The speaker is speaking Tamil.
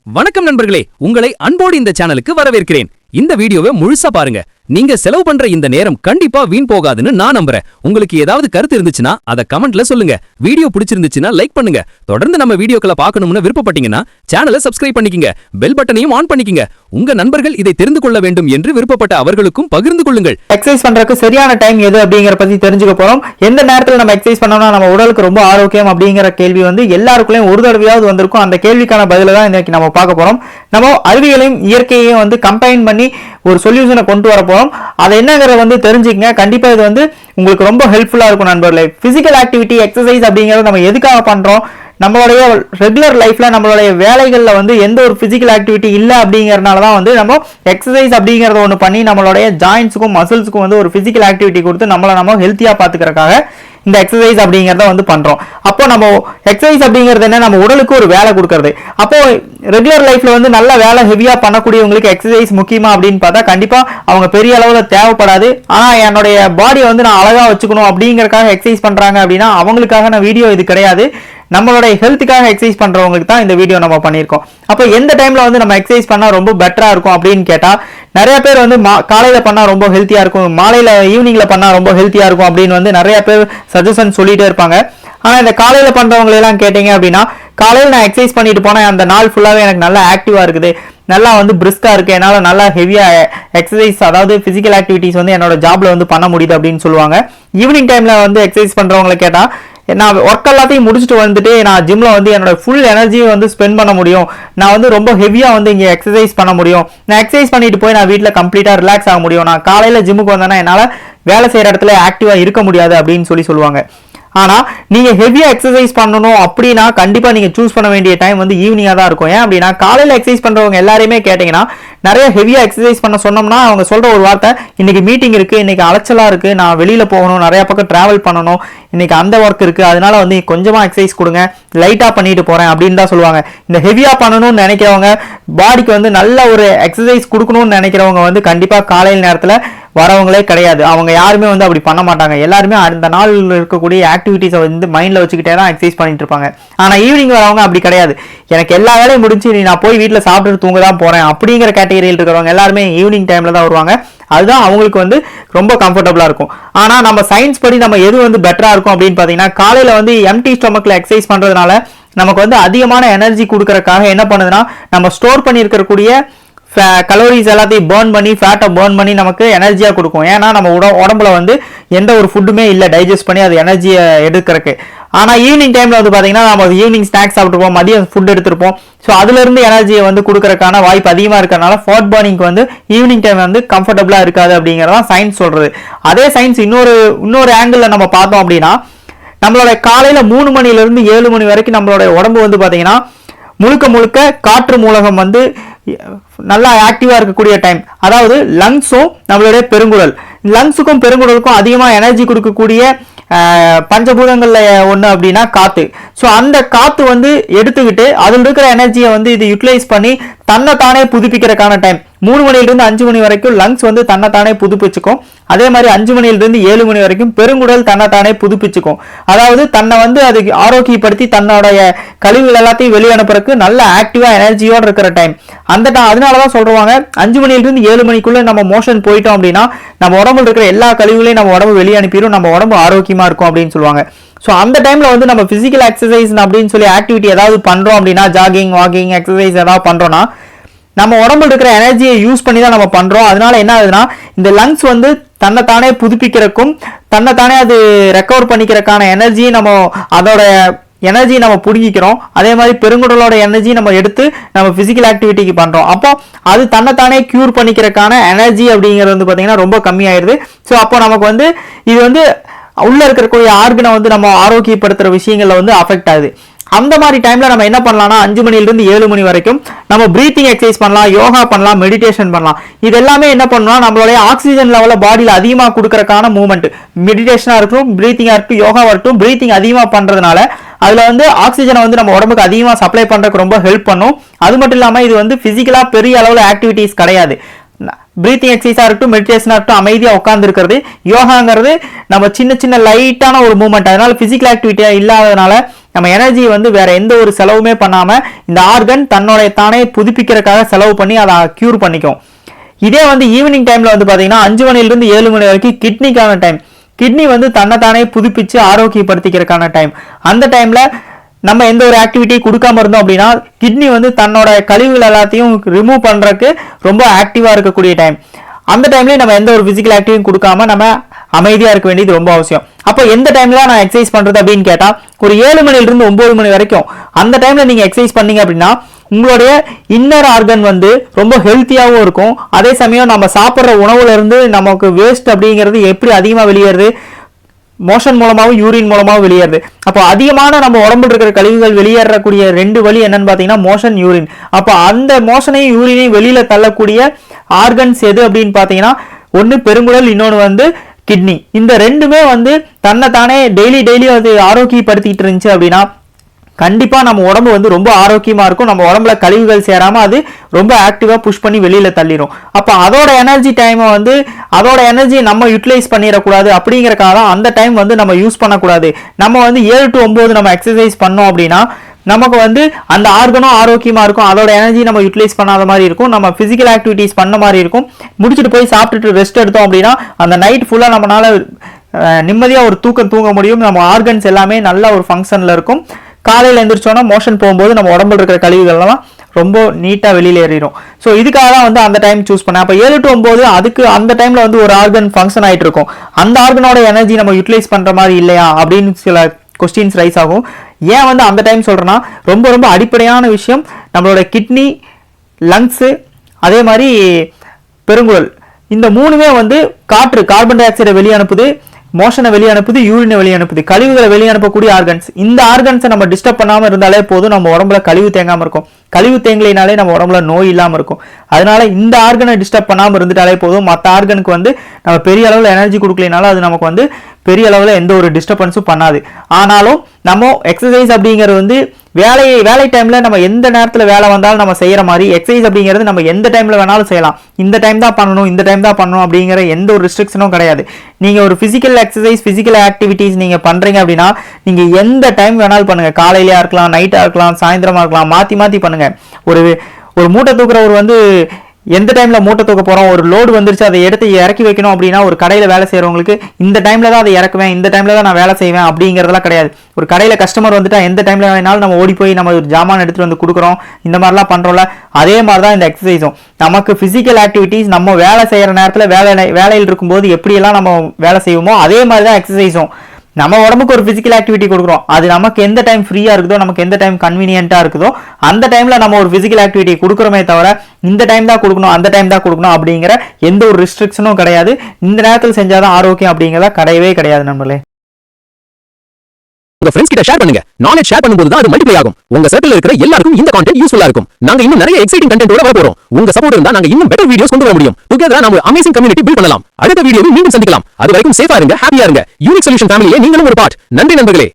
வணக்கம் நண்பர்களே, உங்களை அன்போடு இந்த சேனலுக்கு வரவேற்கிறேன். இந்த வீடியோவை முழுசா பாருங்க. நீங்க செலவு பண்ற இந்த நேரம் கண்டிப்பா வீண் போகாதுன்னு நான் நம்புறேன். உங்களுக்கு ஏதாவது கருத்து இருந்துச்சுன்னா அத கமெண்ட்ல சொல்லுங்க. வீடியோ பிடிச்சிருந்துச்சுன்னா லைக் பண்ணுங்க. தொடர்ந்து நம்ம வீடியோக்களை பார்க்கணும்னு விருப்பப்பட்டீங்கன்னா சேனலை சப்ஸ்கிரைப் பண்ணிக்கங்க. பெல் பட்டனையும் ஆன் பண்ணிக்கங்க. உங்க நண்பர்கள் இதை தெரிந்து கொள்ள வேண்டும் என்று விருப்பப்பட்ட அவர்களுக்கும் பகிர்ந்து கொள்ளுங்கள். எக்ஸசைஸ் பண்றதுக்கு சரியான டைம் எது அப்படிங்கிற பத்தி தெரிஞ்சுக்க போறோம். எந்த நேரத்துல நம்ம எக்ஸசைஸ் பண்ணோம்னா நம்ம உடலுக்கு ரொம்ப ஆரோக்கியம் அப்படிங்கிற கேள்வி எல்லாருக்குள்ளயும் ஒரு தடவையாவது வந்திருக்கும். அந்த கேள்விக்கான பதில தான் இன்னைக்கு நம்ம பார்க்க போறோம். நம்ம அறிவியலையும் இயற்கையையும் கம்பைன் பண்ணி ஒரு சொல்யூஷனை கொண்டு வர போறோம். அது என்னங்கறத தெரிஞ்சுக்கங்க. கண்டிப்பா இது உங்களுக்கு ரொம்ப ஹெல்ப்ஃபுல்லா இருக்கும் நண்பர்களே. பிசிக்கல் ஆக்டிவிட்டி எக்ஸசைஸ் அப்படிங்கறது நம்ம எதுக்காக பண்றோம்? நம்மளுடைய ரெகுலர் லைஃப்ல நம்மளுடைய வேலைகள்ல எந்த ஒரு பிசிக்கல் ஆக்டிவிட்டி இல்ல அப்படிங்கறதுனால தான் நம்ம எக்ஸசைஸ் அப்படிங்கறத ஒன்று பண்ணி நம்மளுடைய ஜாயின்ட்ஸுக்கும் மசில்ஸுக்கும் ஒரு பிசிக்கல் ஆக்டிவிட்டி கொடுத்து நம்ம ஹெல்த்தியா பாத்துக்கிறதுக்காக இந்த எக்ஸசைஸ் அப்படிங்கறத பண்றோம். அப்போ நம்ம எக்ஸசைஸ் அப்படிங்கிறது என்ன? நம்ம உடலுக்கு ஒரு வேலை கொடுக்கறது. அப்போ ரெகுலர் லைஃப்ல நல்ல வேலை ஹெவியா பண்ணக்கூடியவங்களுக்கு எக்ஸசைஸ் முக்கியமா அப்படின்னு பார்த்தா கண்டிப்பா அவங்க பெரிய அளவுல தேவைப்படாது. ஆனா என்னுடைய பாடியை நான் அழகா வச்சுக்கணும் அப்படிங்கறதுக்காக எக்ஸசைஸ் பண்றாங்க அப்படின்னா அவங்களுக்காக நான் வீடியோ இது கிடையாது. நம்மளுடைய ஹெல்த்துக்காக எக்ஸசைஸ் பண்றவங்களுக்கு தான் இந்த வீடியோ நம்ம பண்ணியிருக்கோம். அப்போ எந்த டைம்ல நம்ம எக்ஸசைஸ் பண்ணா ரொம்ப பெட்டரா இருக்கும் அப்படின்னு கேட்டா நிறைய பேர் காலையில பண்ணா ரொம்ப ஹெல்த்தியா இருக்கும், மாலையில ஈவினிங்ல பண்ணா ரொம்ப ஹெல்த்தியா இருக்கும் அப்படின்னு நிறைய பேர் சஜஷன் சொல்லிட்டே இருப்பாங்க. ஆனா இந்த காலையில பண்றவங்க எல்லாம் கேட்டீங்க அப்படின்னா காலையில நான் எக்ஸசைஸ் பண்ணிட்டு போனா அந்த நாள் ஃபுல்லாவே எனக்கு நல்லா ஆக்டிவா இருக்குது, நல்லா பிரிஸ்கா இருக்கு, என்னால நல்லா ஹெவியா எக்ஸசைஸ் அதாவது பிசிக்கல் ஆக்டிவிட்டிஸ் என்னோட ஜாப்ல பண்ண முடியுது அப்படின்னு சொல்லுவாங்க. ஈவினிங் டைம்ல எக்ஸசைஸ் பண்றவங்களை கேட்டா நான் ஒர்க் எல்லாத்தையும் முடிச்சுட்டு வந்துட்டு நான் ஜிம்ல என்னோட ஃபுல் எனர்ஜியை ஸ்பெண்ட் பண்ண முடியும், நான் ரொம்ப ஹெவியா இங்க எக்ஸசைஸ் பண்ண முடியும், நான் எக்ஸசைஸ் பண்ணிட்டு போய் நான் வீட்டில் கம்ப்ளீட்டா ரிலாக்ஸ் ஆக முடியும், நான் காலையில ஜிம்முக்கு வந்தேன்னா என்னால வேலை செய்யற இடத்துல ஆக்டிவா இருக்க முடியாது அப்படின்னு சொல்லுவாங்க. ஆனா நீங்க ஹெவியா எக்ஸசைஸ் பண்ணணும் அப்படின்னா கண்டிப்பா நீங்க சூஸ் பண்ண வேண்டிய டைம் ஈவினிங்கா தான் இருக்கும். ஏன் அப்படின்னா காலையில எக்ஸசைஸ் பண்றவங்க எல்லாருமே கேட்டீங்கன்னா நிறைய ஹெவியா எக்ஸசைஸ் பண்ண சொன்னோம்னா அவங்க சொல்ற ஒரு வார்த்தை, இன்னைக்கு மீட்டிங் இருக்கு, இன்னைக்கு அலைச்சலா இருக்கு, நான் வெளியில போகணும், நிறைய பக்கம் டிராவல் பண்ணணும், இன்னைக்கு அந்த ஒர்க் இருக்கு, அதனால கொஞ்சமா எக்ஸசைஸ் கொடுங்க, லைட்டா பண்ணிட்டு போறேன் அப்படின்னு தான் சொல்லுவாங்க. இந்த ஹெவியா பண்ணணும்னு நினைக்கிறவங்க, பாடிக்கு நல்ல ஒரு எக்ஸசைஸ் கொடுக்கணும்னு நினைக்கிறவங்க கண்டிப்பா காலையில் நேரத்துல வரவங்களே கிடையாது. அவங்க யாருமே அப்படி பண்ண மாட்டாங்க. எல்லாருமே அந்த நாள் இருக்கக்கூடிய ஆக்டிவிட்டிஸை மைண்ட்ல வச்சுக்கிட்டே தான் எக்ஸசைஸ் பண்ணிட்டு இருப்பாங்க. ஆனா ஈவினிங் வரவங்க அப்படி கிடையாது. எனக்கு எல்லா வேலையும் முடிஞ்சு நான் போய் வீட்டில் சாப்பிட்டு தூங்க தான் போறேன் அப்படிங்கிற கேட்டகரியில் இருக்கிறவங்க எல்லாருமே ஈவினிங் டைம்ல தான் வருவாங்க. அதுதான் அவங்களுக்கு ரொம்ப கம்ஃபர்டபுளா இருக்கும். ஆனா நம்ம சயின்ஸ் படி நம்ம எது பெட்டரா இருக்கும் அப்படின்னு பாத்தீங்கன்னா காலையில எம்டி ஸ்டொமக்ல எக்ஸசைஸ் பண்றதுனால நமக்கு அதிகமான எனர்ஜி கொடுக்கறதுக்காக என்ன பண்ணுதுன்னா நம்ம ஸ்டோர் பண்ணி இருக்கக்கூடிய கலோரிஸ் எல்லாத்தையும் பர்ன் பண்ணி ஃபேட்டை பர்ன் பண்ணி நமக்கு எனர்ஜியா கொடுக்கும். ஏன்னா நம்ம உடம்புல எந்த ஒரு ஃபுட்டுமே இல்லை டைஜஸ்ட் பண்ணி அது எனர்ஜியை எடுக்கிறதுக்கு. ஆனா ஈவினிங் டைம்ல பாத்தீங்கன்னா நம்ம ஈவினிங் ஸ்நாக்ஸ் சாப்பிட்டுருப்போம், மதியம் ஃபுட் எடுத்திருப்போம். ஸோ அதுல இருந்து எனர்ஜியை கொடுக்கறதுக்கான வாய்ப்பு அதிகமா இருக்கிறதுனால ஃபேட் பர்னிங்க்கு ஈவினிங் டைம் கம்ஃபர்டபுளா இருக்காது அப்படிங்கறதான் சயின்ஸ் சொல்றது. அதே சயின்ஸ் இன்னொரு ஆங்கிள் நம்ம பார்த்தோம் அப்படின்னா நம்மளோட காலையில 3 மணில இருந்து 7 மணி வரைக்கும் நம்மளோட உடம்பு பாத்தீங்கன்னா முழுக்க காற்று மூலகம் நல்லா ஆக்டிவா இருக்கக்கூடிய டைம். அதாவது லங்ஸும் நம்மளுடைய பெருங்குடல், லங்ஸுக்கும் பெருங்குடலுக்கும் அதிகமா எனர்ஜி கொடுக்கக்கூடிய பஞ்சபூதங்கள்ல ஒண்ணு அப்படின்னா காத்து. ஸோ அந்த காத்து எடுத்துக்கிட்டு அதில் இருக்கிற எனர்ஜியை இது யூட்டிலைஸ் பண்ணி தன்னைத்தானே புதுப்பிக்கிறதுக்கான டைம் 3 மணிலிருந்து 5 மணி வரைக்கும் லங்ஸ் தன்னைத்தானே புதுப்பிச்சுக்கும். அதே மாதிரி 5 மணிலிருந்து 7 மணி வரைக்கும் பெருங்குடல் தன்னைத்தானே புதுப்பிச்சுக்கும். அதாவது தன்னை அது ஆரோக்கியப்படுத்தி தன்னுடைய கழிவுகள் எல்லாத்தையும் வெளியே அனுப்புறதுக்கு நல்ல ஆக்டிவா எனர்ஜியோட இருக்கிற டைம் அந்த அதனாலதான் சொல்றாங்க 5 மணிலிருந்து 7 மணிக்குள்ள நம்ம மோஷன் போயிட்டோம் அப்படின்னா நம்ம உடம்புல இருக்கிற எல்லா கழிவுகளையும் நம்ம உடம்பு வெளியே அனுப்பிடும், நம்ம உடம்பு ஆரோக்கியமா இருக்கும் அப்படின்னு சொல்லுவாங்க. ஸோ அந்த டைம்ல நம்ம பிசிக்கல் எக்ஸசைஸ் அப்படின்னு சொல்லி ஆக்டிவிட்டி ஏதாவது பண்றோம் அப்படின்னா ஜாகிங் வாக்கிங் எக்ஸசைஸ் ஏதாவது பண்றோம்னா நம்ம உடம்புல இருக்கிற எனர்ஜியை யூஸ் பண்ணி தான் நம்ம பண்றோம். அதனால என்ன ஆகுதுன்னா இந்த லங்ஸ் தன்னைத்தானே புதுப்பிக்கிறதுக்கும் தன்னைத்தானே அது ரெக்கவர் பண்ணிக்கிறதுக்கான எனர்ஜியை நம்ம அதோட எனர்ஜி நம்ம புடுங்கிக்கிறோம். அதே மாதிரி பெருங்குடலோட எனர்ஜி நம்ம எடுத்து நம்ம பிசிக்கல் ஆக்டிவிட்டிக்கு பண்றோம். அப்போ அது தன்னைத்தானே கியூர் பண்ணிக்கிறதுக்கான எனர்ஜி அப்படிங்கிறது பாத்தீங்கன்னா ரொம்ப கம்மியாயிருது. ஸோ அப்போ நமக்கு இது உள்ள இருக்கக்கூடிய ஆர்கனை நம்ம ஆரோக்கியப்படுத்துற விஷயங்கள்ல அஃபெக்ட் ஆகுது. அந்த மாதிரி டைம்ல நம்ம என்ன பண்ணலாம்னா 5 மணிலிருந்து 7 மணி வரைக்கும் நம்ம பிரீத்திங் எக்ஸசைஸ் பண்ணலாம், யோகா பண்ணலாம், மெடிடேஷன் பண்ணலாம். இது எல்லாமே என்ன பண்ணலாம், நம்மளுடைய ஆக்சிஜன் லெவல பாடியில அதிகமா கொடுக்கறதுக்கான மூவ்மெண்ட். மெடிடேஷனா இருக்கட்டும், பிரீத்திங்கா இருக்கட்டும், யோகாவா இருக்கட்டும், பிரீத்திங் அதிகமா பண்றதுனால அதுல ஆக்சிஜனை நம்ம உடம்புக்கு அதிகமா சப்ளை பண்றதுக்கு ரொம்ப ஹெல்ப் பண்ணும். அது மட்டும் இல்லாம இது பிசிக்கலா பெரிய அளவுல ஆக்டிவிட்டிஸ் கிடையாது. பிரீத்திங் எக்ஸசைஸா இருக்கட்டும், மெடிடேஷனா இருக்கட்டும், அமைதியா உட்கார்ந்து இருக்கிறது. யோகாங்கிறது நம்ம சின்ன சின்ன லைட்டான ஒரு மூவ்மெண்ட். அதனால பிசிக்கல் ஆக்டிவிட்டியா இல்லாததுனால நம்ம எனர்ஜி வந்து வேற எந்த ஒரு செலவுமே பண்ணாம இந்த ஆர்கன் தன்னோட தானே புதுப்பிக்கிறதுக்காக செலவு பண்ணி அதை கியூர் பண்ணிக்கும். இதே வந்து ஈவினிங் டைம்ல வந்து பாத்தீங்கன்னா 5 மணிலிருந்து 7 மணி வரைக்கும் கிட்னிக்கான டைம். கிட்னி வந்து தன்னைத்தானே புதுப்பிச்சு ஆரோக்கியப்படுத்திக்கிறதுக்கான டைம். அந்த டைம்ல நம்ம எந்த ஒரு ஆக்டிவிட்டி கொடுக்காம இருந்தோம் அப்படின்னா கிட்னி வந்து தன்னோட கழிவுகள் எல்லாத்தையும் ரிமூவ் பண்றதுக்கு ரொம்ப ஆக்டிவா இருக்கக்கூடிய டைம். அந்த டைம்லயே நம்ம எந்த ஒரு பிசிக்கல் ஆக்டிவிட்டியும் கொடுக்காம நம்ம அமைதியா இருக்க வேண்டியது ரொம்ப அவசியம். அப்போ எந்த டைம்ல நான் எக்ஸசைஸ் பண்றது அப்படின்னு கேட்டா ஒரு 7 மணிலிருந்து 9 மணி வரைக்கும் அந்த டைம்ல நீங்க எக்ஸசைஸ் பண்ணீங்க அப்படின்னா உங்களுடைய இன்னர் ஆர்கன் வந்து ரொம்ப ஹெல்த்தியாகவும் இருக்கும். அதே சமயம் நம்ம சாப்பிட்ற உணவுல இருந்து நமக்கு வேஸ்ட் அப்படிங்கிறது எப்படி அதிகமாக வெளியேறுது, மோஷன் மூலமாகவும் யூரின் மூலமாகவும் வெளியேறுது. அப்போ அதிகமான நம்ம உடம்புல இருக்கிற கழிவுகள் வெளியேறக்கூடிய 2 வழி என்னன்னு பார்த்தீங்கன்னா மோஷன், யூரின். அப்போ அந்த மோஷனையும் யூரினையும் வெளியில தள்ளக்கூடிய ஆர்கன்ஸ் எது அப்படின்னு பார்த்தீங்கன்னா ஒன்று பெருங்குடல், இன்னொன்று வந்து கிட்னி. இந்த ரெண்டுமே வந்து தன்னைத்தானே டெய்லி அது ஆரோக்கியப்படுத்திட்டு இருந்துச்சு அப்படின்னா கண்டிப்பா நம்ம உடம்பு வந்து ரொம்ப ஆரோக்கியமா இருக்கும். நம்ம உடம்புல கழிவுகள் சேராம அது ரொம்ப ஆக்டிவா புஷ் பண்ணி வெளியில தள்ளிடும். அப்ப அதோட எனர்ஜி டைமை வந்து அதோட எனர்ஜியை நம்ம யூட்டிலைஸ் பண்ணிடக்கூடாது. அப்படிங்கறக்காக அந்த டைம் வந்து நம்ம யூஸ் பண்ணக்கூடாது. நம்ம வந்து 7 to 9 நம்ம எக்ஸசைஸ் பண்ணோம் அப்படின்னா நமக்கு வந்து அந்த ஆர்கனும் ஆரோக்கியமா இருக்கும். அதோட எனர்ஜி நம்ம யூட்டிலைஸ் பண்ணாத மாதிரி இருக்கும். நம்ம பிசிக்கல் ஆக்டிவிட்டிஸ் பண்ண மாதிரி இருக்கும். முடிச்சுட்டு போய் சாப்பிட்டுட்டு ரெஸ்ட் எடுத்தோம் அப்படின்னா அந்த நைட் ஃபுல்லா நம்மளால நிம்மதியா ஒரு தூக்கம் தூங்க முடியும். நம்ம ஆர்கன்ஸ் எல்லாமே நல்ல ஒரு ஃபங்க்ஷன்ல இருக்கும். காலையில் எந்திரிச்சோன்னா மோஷன் போகும்போது நம்ம உடம்புல இருக்கிற கழிவுகள்லாம் ரொம்ப நீட்டாக வெளியில் ஏறிடும். ஸோ இதுக்காக தான் வந்து அந்த டைம் சூஸ் பண்ணேன். அப்போ 7 to 9 அதுக்கு அந்த டைமில் வந்து ஒரு ஆர்கன் ஃபங்க்ஷன் ஆகிட்டு இருக்கும். அந்த ஆர்கனோட எனர்ஜி நம்ம யூட்டிலைஸ் பண்ணுற மாதிரி இல்லையா அப்படின்னு சில கொஸ்டின்ஸ் ரைஸ் ஆகும். ஏன் வந்து அந்த டைம் சொல்கிறேன்னா ரொம்ப அடிப்படையான விஷயம் நம்மளோட கிட்னி, லங்ஸு, அதே மாதிரி பெருங்குடல், இந்த 3மே வந்து கார்பன் டை ஆக்சைடை வெளியே அனுப்புது, மோஷனை வெளியே அனுப்புது, யூரினை வெளியே அனுப்புது, கழிவுகளை வெளியே அனுப்பக்கூடிய ஆர்கன்ஸ். இந்த ஆர்கன்ஸை நம்ம டிஸ்டர்ப் பண்ணாம இருந்தாலே போதும், நம்ம உடம்புல கழிவு தேங்காம இருக்கும். கழிவு தேங்கலினாலே நம்ம உடம்புல நோய் இல்லாம இருக்கும். அதனால இந்த ஆர்கனை டிஸ்டர்ப் பண்ணாம இருந்துட்டாலே போதும். மற்ற ஆர்கனுக்கு வந்து நம்ம பெரிய அளவில் எனர்ஜி கொடுக்கலனாலும் அது நமக்கு வந்து பெரிய அளவில் எந்த ஒரு டிஸ்டர்பன்ஸும் பண்ணாது. ஆனாலும் நம்ம எக்ஸசைஸ் அப்படிங்கிறது வந்து வேலை டைம்ல நம்ம எந்த நேரத்தில் வேலை வந்தாலும் நம்ம செய்யற மாதிரி எக்ஸசைஸ் அப்படிங்கிறது நம்ம எந்த டைம்ல வேணாலும் செய்யலாம். இந்த டைம் தான் பண்ணணும், இந்த டைம் தான் பண்ணணும் அப்படிங்கிற எந்த ஒரு ரெஸ்ட்ரிக்ஷனும் கிடையாது. நீங்க ஒரு பிசிக்கல் எக்ஸசைஸ், பிசிக்கல் ஆக்டிவிட்டிஸ் நீங்க பண்றீங்க அப்படின்னா நீங்க எந்த டைம் வேணாலும் பண்ணுங்க. காலையிலயா இருக்கலாம், நைட்டா இருக்கலாம், சாயந்தரமா இருக்கலாம், மாத்தி பண்ணுங்க. ஒரு மூட்டை தூக்குறவர் வந்து எந்த டைம்ல மூட்டை தூக்க போறோம், ஒரு லோடு வந்துருச்சு அதை எடுத்து இறக்கி வைக்கணும் அப்படின்னா ஒரு கடையில வேலை செய்யறவங்களுக்கு இந்த டைம்ல தான் அதை இறக்குவேன், இந்த டைம்ல தான் நான் வேலை செய்வேன் அப்படிங்கறதெல்லாம் கிடையாது. ஒரு கடையில கஸ்டமர் வந்துட்டா எந்த டைம்ல வேணாலும் நம்ம ஓடி போய் நம்ம ஒரு ஜாமான் எடுத்துட்டு வந்து கொடுக்குறோம், இந்த மாதிரிலாம் பண்றோம்ல. அதே மாதிரி தான் இந்த எக்ஸசைஸும். நமக்கு பிசிக்கல் ஆக்டிவிட்டிஸ் நம்ம வேலை செய்யற நேரத்துல வேலையில் இருக்கும்போது எப்படியெல்லாம் நம்ம வேலை செய்வோமோ அதே மாதிரி தான் எக்ஸசைஸும். நம்ம உடம்புக்கு ஒரு பிசிக்கல் ஆக்டிவிட்டி கொடுக்குறோம், அது நமக்கு எந்த டைம் ஃப்ரீயா இருக்குதோ, நமக்கு எந்த டைம் கன்வீனியன்ட்டா இருக்குதோ அந்த டைம்ல நம்ம ஒரு பிசிக்கல் ஆக்டிவிட்டி கொடுக்குறோமே தவிர இந்த டைம் தான் கொடுக்கணும், அந்த டைம் தான் கொடுக்கணும் அப்படிங்கிற எந்த ஒரு ரெஸ்ட்ரிக்ஷனும் கிடையாது. இந்த நேரத்தில் செஞ்சாதான் ஆரோக்கியம் அப்படிங்கிறதா கிடையவே கிடையாது. நம்மளே உங்க ஃப்ரெண்ட்ஸ் கிட்ட ஷேர் பண்ணுங்க. நாலேஜ் ஷேர் பண்ணும்போது தான் அது மல்டிப்ளை ஆகும். உங்க சர்க்கிள்ல இருக்கிற எல்லாருக்கும் இந்த கண்டென்ட் யூஸ்ஃபுல்லா இருக்கும். நாங்க இன்னும் நிறைய எக்ஸைட்டிங் கண்டென்ட்டோட வர போறோம். உங்க சப்போர்ட் இருந்தா நாங்க இன்னும் பெட்டர் வீடியோஸ் கொண்டு வர முடியும். டுகெதரா நாம அமேசிங் கம்யூனிட்டி பில்ட் பண்ணலாம். அடுத்த வீடியோவில் மீண்டும் சந்திக்கலாம். அது வரைக்கும் சேஃபா இருங்க, ஹாப்பியா இருங்க. யூனிக் சொல்யூஷன் ஃபேமிலியே நீங்களும் ஒரு பார்ட். நன்றி நண்பர்களே.